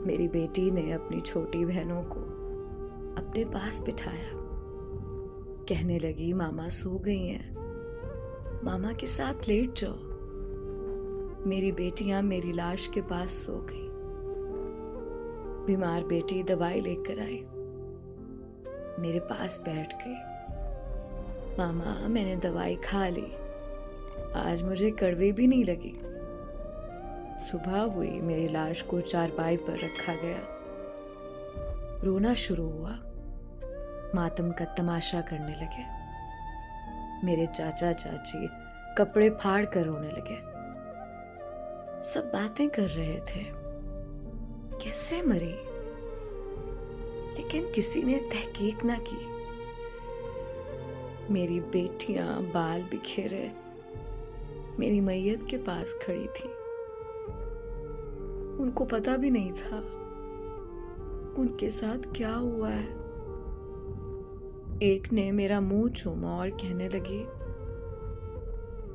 मेरी बेटी ने अपनी छोटी बहनों को अपने पास बिठाया। कहने लगी, मामा सो गई हैं, मामा के साथ लेट जाओ। मेरी बेटियां मेरी लाश के पास सो गई। बीमार बेटी दवाई लेकर आई, मेरे पास बैठ गई। मामा मैंने दवाई खा ली, आज मुझे कड़वी भी नहीं लगी। सुबह हुई, मेरी लाश को चारपाई पर रखा गया। रोना शुरू हुआ, मातम का तमाशा करने लगे। मेरे चाचा चाची कपड़े फाड़ कर रोने लगे। सब बातें कर रहे थे, कैसे मरी, लेकिन किसी ने तहकीक ना की। मेरी बेटियां बाल बिखेरे मेरी मैयत के पास खड़ी थी। उनको पता भी नहीं था उनके साथ क्या हुआ है। एक ने मेरा मुंह चूमा और कहने लगी,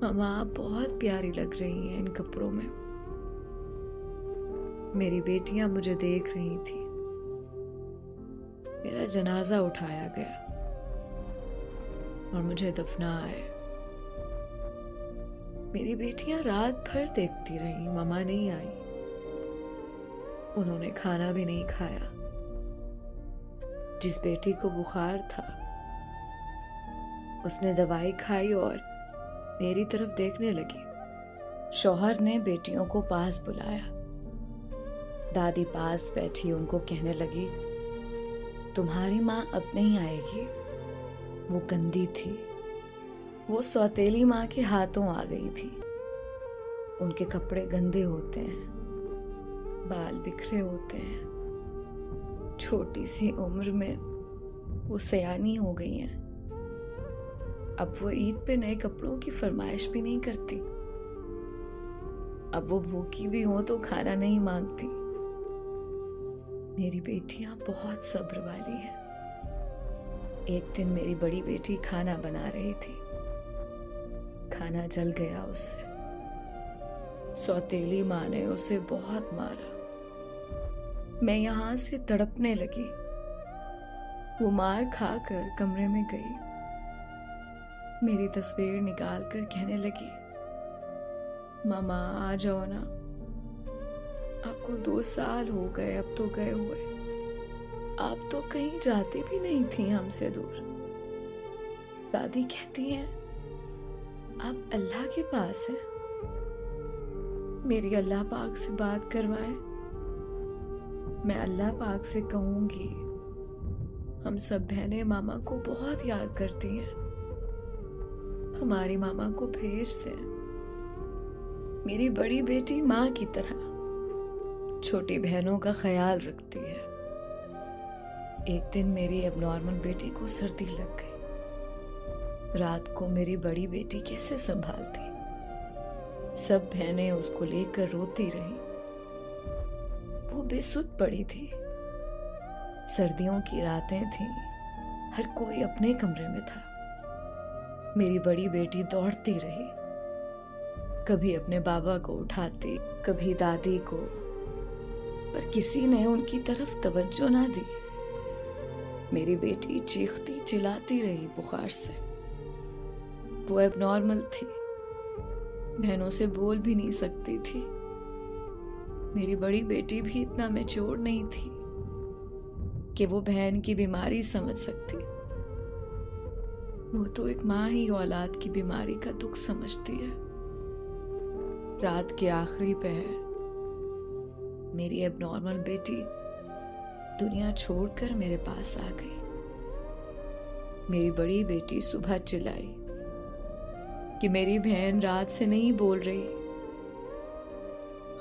मामा आप बहुत प्यारी लग रही हैं इन कपड़ों में। मेरी बेटियां मुझे देख रही थी। मेरा जनाजा उठाया गया और मुझे दफनाया। मेरी बेटियां रात भर देखती रही, मामा नहीं आई। उन्होंने खाना भी नहीं खाया। जिस बेटी को बुखार था उसने दवाई खाई और मेरी तरफ देखने लगी। शौहर ने बेटियों को पास बुलाया। दादी पास बैठी उनको कहने लगी, तुम्हारी माँ अब नहीं आएगी, वो गंदी थी, वो सौतेली माँ के हाथों आ गई थी। उनके कपड़े गंदे होते हैं, बाल बिखरे होते हैं, छोटी सी उम्र में वो सयानी हो गई हैं। अब वो ईद पे नए कपड़ों की फरमाइश भी नहीं करती। अब वो भूखी भी हो तो खाना नहीं मांगती। मेरी बेटियां बहुत सब्र वाली हैं। एक दिन मेरी बड़ी बेटी खाना बना रही थी, खाना जल गया उससे। सौतेली माँ ने उसे बहुत मारा। मैं यहां से तड़पने लगी। वो मार खाकर कमरे में गई, मेरी तस्वीर निकाल कर कहने लगी, मामा आ जाओ ना, आपको 2 साल हो गए अब तो गए हुए। आप तो कहीं जाती भी नहीं थी हमसे दूर। दादी कहती हैं आप अल्लाह के पास हैं, मेरी अल्लाह पाक से बात करवाएं। मैं अल्लाह पाक से कहूंगी, हम सब बहनें मामा को बहुत याद करती हैं, हमारी मामा को भेज दें। मेरी बड़ी बेटी माँ की तरह छोटी बहनों का ख्याल रखती है। एक दिन मेरी एबनॉर्मल बेटी को सर्दी लग गई। रात को मेरी बड़ी बेटी कैसे संभालती। सब बहनें उसको लेकर रोती रही। वो बेसुध पड़ी थी। सर्दियों की रातें थीं, हर कोई अपने कमरे में था। मेरी बड़ी बेटी दौड़ती रही, कभी अपने बाबा को उठाती, कभी दादी को, पर किसी ने उनकी तरफ तवज्जो ना दी। मेरी बेटी चीखती चिल्लाती रही बुखार से। वो एबनॉर्मल थी, बहनों से बोल भी नहीं सकती थी। मेरी बड़ी बेटी भी इतना मैच्योर नहीं थी कि वो बहन की बीमारी समझ सकती। वो तो एक माँ ही औलाद की बीमारी का दुख समझती है। रात के आखिरी पहर मेरी एबनॉर्मल बेटी दुनिया छोड़कर मेरे पास आ गई। मेरी बड़ी बेटी सुबह चिल्लाई कि मेरी बहन रात से नहीं बोल रही।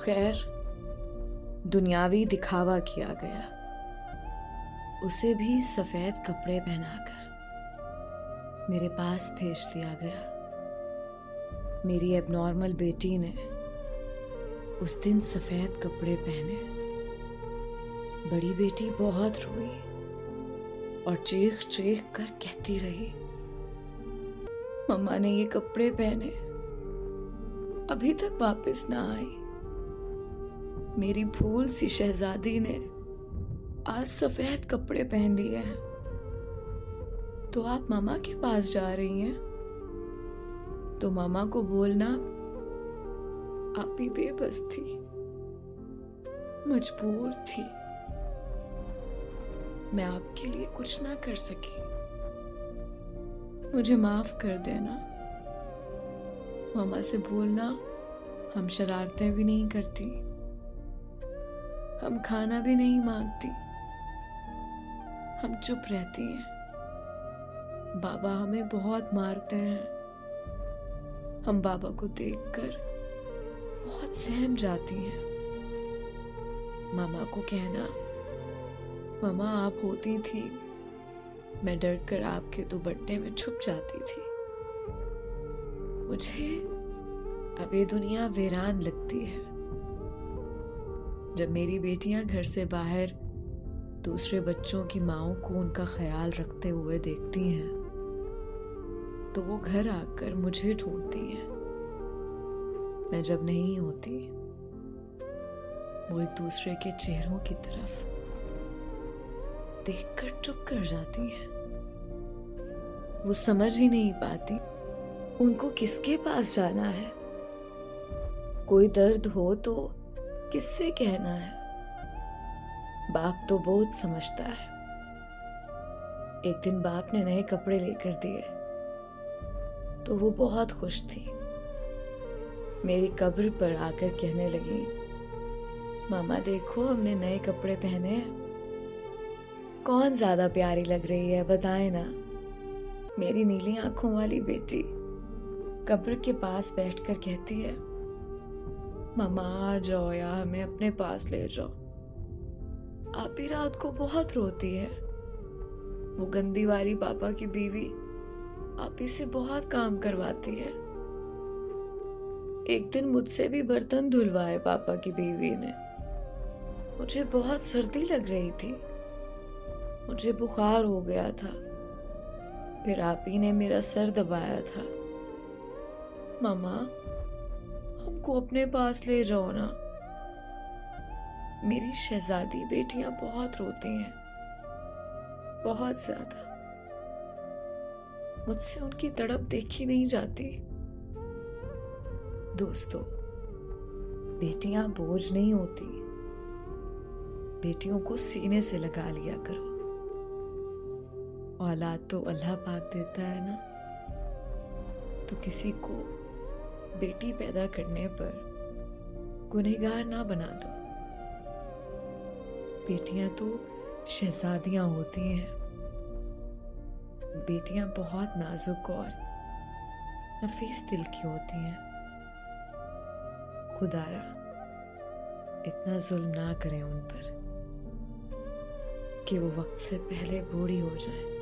खैर, दुनियावी दिखावा किया गया। उसे भी सफेद कपड़े पहनाकर मेरे पास भेज दिया गया। मेरी एबनॉर्मल बेटी ने उस दिन सफेद कपड़े पहने। बड़ी बेटी बहुत रोई और चीख चीख कर कहती रही, मम्मा ने ये कपड़े पहने, अभी तक वापस ना आई। मेरी भूल सी शहजादी ने आज सफेद कपड़े पहन लिए हैं। तो आप मामा के पास जा रही हैं? तो मामा को बोलना आप भी बेबस थी, मजबूर थी, मैं आपके लिए कुछ ना कर सकी, मुझे माफ कर देना। मामा से बोलना हम शरारतें भी नहीं करती, हम खाना भी नहीं मांगती, हम चुप रहती हैं। बाबा हमें बहुत मारते हैं, हम बाबा को देखकर बहुत सहम जाती हैं। मामा को कहना मामा आप होती थी, मैं डर कर आपके दुपट्टे में छुप जाती थी। मुझे अब ये दुनिया वीरान लगती है। जब मेरी बेटियां घर से बाहर दूसरे बच्चों की माँओं को उनका ख्याल रखते हुए देखती हैं, तो वो घर आकर मुझे ढूंढती हैं। मैं जब नहीं होती, वो एक दूसरे के चेहरों की तरफ देखकर चुप कर जाती हैं। वो समझ ही नहीं पाती उनको किसके पास जाना है। कोई दर्द हो तो किससे कहना है। बाप तो बहुत समझता है। एक दिन बाप ने नए कपड़े लेकर दिए तो वो बहुत खुश थी। मेरी कब्र पर आकर कहने लगी, मामा देखो हमने नए कपड़े पहने हैं, कौन ज्यादा प्यारी लग रही है बताए ना। मेरी नीली आंखों वाली बेटी कब्र के पास बैठकर कहती है, मामा आ जाओ यार, हमें अपने पास ले जाओ। आप ही रात को बहुत रोती है। वो गंदी वाली पापा की बीवी आप ही से बहुत काम करवाती है। एक दिन मुझसे भी बर्तन धुलवाए पापा की बीवी ने। मुझे बहुत सर्दी लग रही थी, मुझे बुखार हो गया था, फिर आप ही ने मेरा सर दबाया था। मामा हमको अपने पास ले जाओ ना। मेरी शहजादी बेटियां बहुत रोती हैं, बहुत ज्यादा। मुझसे उनकी तड़प देखी नहीं जाती। दोस्तों, बेटियां बोझ नहीं होती, बेटियों को सीने से लगा लिया करो। औलाद तो अल्लाह पाक देता है ना, तो किसी को बेटी पैदा करने पर गुनहगार ना बना दो। बेटियां तो शहजादियां होती हैं। बेटियां बहुत नाजुक और नफीस दिल की होती हैं। खुदारा इतना जुल्म ना करें उन पर कि वो वक्त से पहले बूढ़ी हो जाए।